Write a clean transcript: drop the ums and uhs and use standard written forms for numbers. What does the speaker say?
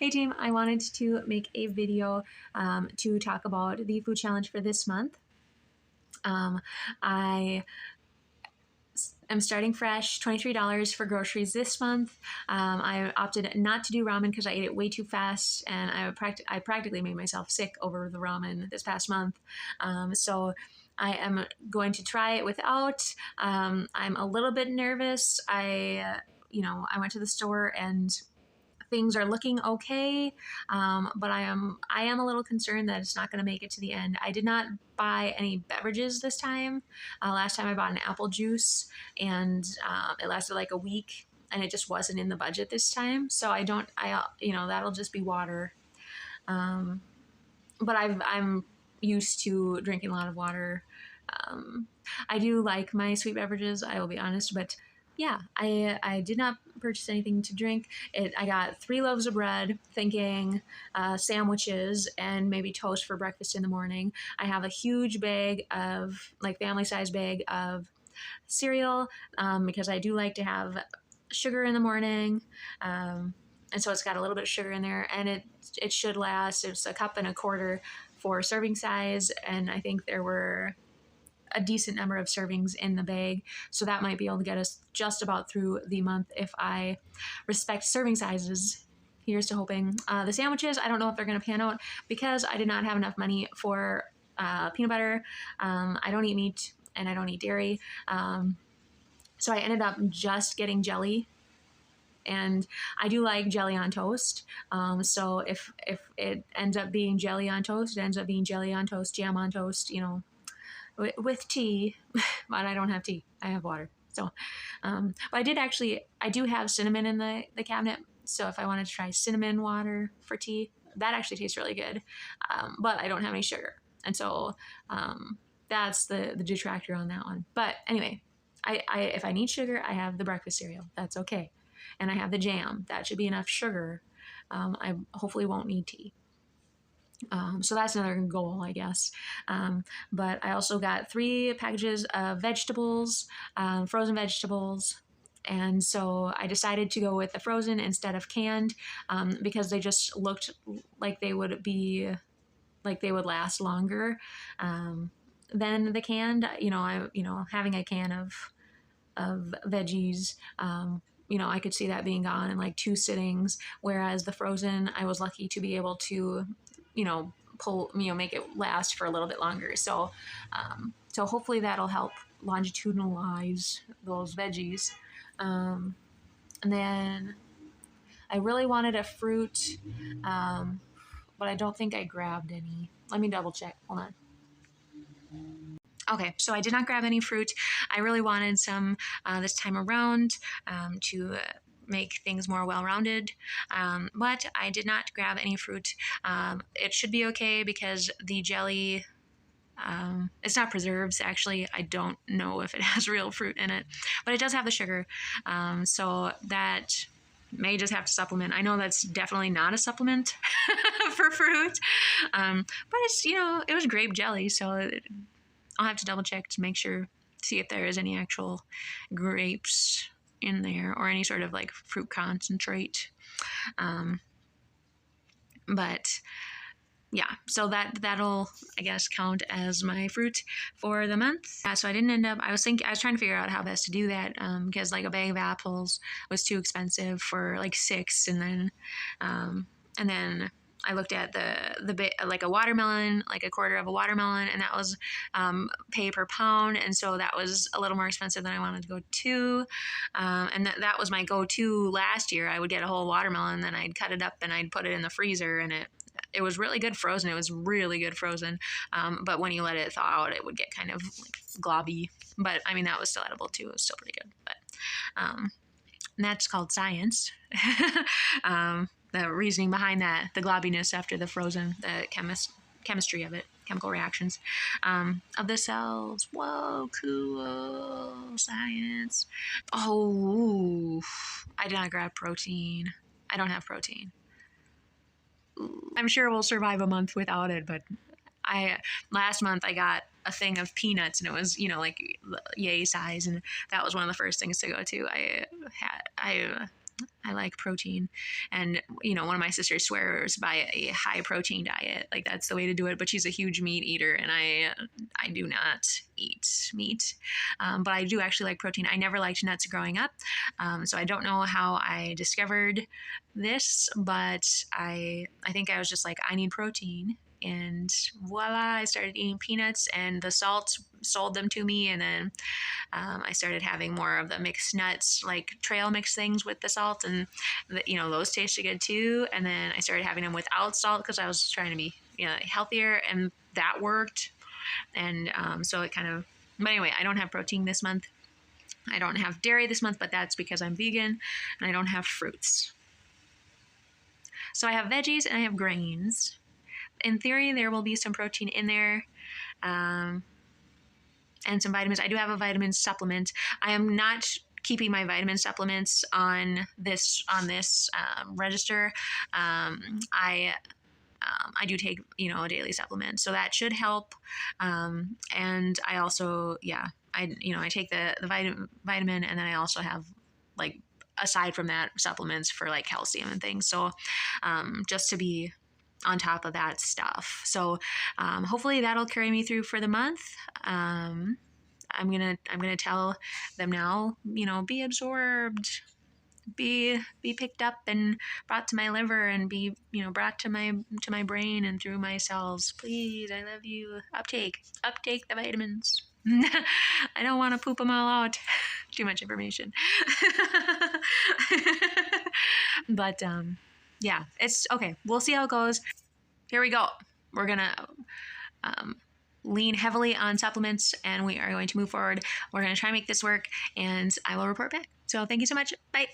Hey team, I wanted to make a video to talk about the food challenge for this month. I am starting fresh, $23 for groceries this month. I opted not to do ramen because I ate it way too fast, and I practically made myself sick over the ramen this past month. So I am going to try it without. I'm a little bit nervous. I went to the store and things are looking okay, but I am a little concerned that it's not going to make it to the end. I did not buy any beverages this time. Last time I bought an apple juice, and it lasted like a week, and it just wasn't in the budget this time. So that'll just be water. But I'm used to drinking a lot of water. I do like my sweet beverages, I will be honest, but yeah, I did not purchase anything to drink. I got 3 loaves of bread, thinking sandwiches and maybe toast for breakfast in the morning. I have a huge bag of, like, family-size bag of cereal, because I do like to have sugar in the morning. And so it's got a little bit of sugar in there, and it should last. It's 1.25 cups for serving size, and I think there were a decent number of servings in the bag, so that might be able to get us just about through the month if I respect serving sizes. Here's to hoping. The sandwiches, I don't know if they're going to pan out because I did not have enough money for peanut butter. I don't eat meat and I don't eat dairy, so I ended up just getting jelly. And I do like jelly on toast. So if it ends up being jelly on toast, it ends up being jelly on toast, jam on toast, with tea. But I don't have tea. I have water. So, but I do have cinnamon in the cabinet. So if I wanted to try cinnamon water for tea, that actually tastes really good. But I don't have any sugar. And so that's the detractor on that one. But anyway, if I need sugar, I have the breakfast cereal. That's okay. And I have the jam. That should be enough sugar. I hopefully won't need tea. So that's another goal, I guess. But I also got 3 packages of vegetables, frozen vegetables. And so I decided to go with the frozen instead of canned, because they just looked like they would last longer than the canned. Having a can of veggies, I could see that being gone in like 2 sittings, whereas the frozen, I was lucky to be able to, make it last for a little bit longer. So, so hopefully that'll help longitudinalize those veggies. And then I really wanted a fruit, but I don't think I grabbed any. Let me double check. Hold on. Okay, so I did not grab any fruit. I really wanted some this time around, to make things more well-rounded, but I did not grab any fruit. It should be okay because the jelly, it's not preserves, actually. I don't know if it has real fruit in it, but it does have the sugar, so that may just have to supplement. I know that's definitely not a supplement for fruit, but it's, it was grape jelly, so I'll have to double check to make sure, see if there is any actual grapes in there or any sort of like fruit concentrate. But yeah, so that'll, I guess, count as my fruit for the month. So I didn't end up, I was trying to figure out how best to do that, because like a bag of apples was too expensive for like 6, and then I looked at like a watermelon, like 1/4 of a watermelon, and that was pay per pound, and so that was a little more expensive than I wanted to go to. And that was my go-to last year. I would get a whole watermelon, then I'd cut it up and I'd put it in the freezer, and it was really good frozen. It was really good frozen. But when you let it thaw out, it would get kind of like globby. But I mean, that was still edible too. It was still pretty good. But and that's called science. The reasoning behind that, the globbiness after the frozen, the chemistry of it, chemical reactions of the cells. Whoa, cool science. Oh, I did not grab protein. I don't have protein. I'm sure we'll survive a month without it, but last month I got a thing of peanuts, and it was, like yay size, and that was one of the first things to go to. I I like protein. And, one of my sisters swears by a high protein diet. Like that's the way to do it. But she's a huge meat eater, and I do not eat meat. But I do actually like protein. I never liked nuts growing up. So I don't know how I discovered this, but I think I was just like, I need protein. And voila, I started eating peanuts, and the salt sold them to me. And then I started having more of the mixed nuts, like trail mix things with the salt, and those tasted good too. And then I started having them without salt because I was trying to be healthier, and that worked. And so it kind of. But anyway, I don't have protein this month. I don't have dairy this month, but that's because I'm vegan, and I don't have fruits. So I have veggies and I have grains. In theory, there will be some protein in there. And some vitamins. I do have a vitamin supplement. I am not keeping my vitamin supplements on this register. I do take a daily supplement, so that should help. And I also I take the vitamin, and then I also have, like, aside from that, supplements for like calcium and things. So just to be on top of that stuff. So hopefully that'll carry me through for the month. I'm gonna tell them now, be absorbed, be picked up and brought to my liver, and be brought to my brain and through my cells. Please, I love you. Uptake the vitamins. I don't want to poop them all out. Too much information. But yeah, it's okay. We'll see how it goes. Here we go. We're going to lean heavily on supplements, and we are going to move forward. We're going to try and make this work, and I will report back. So thank you so much. Bye.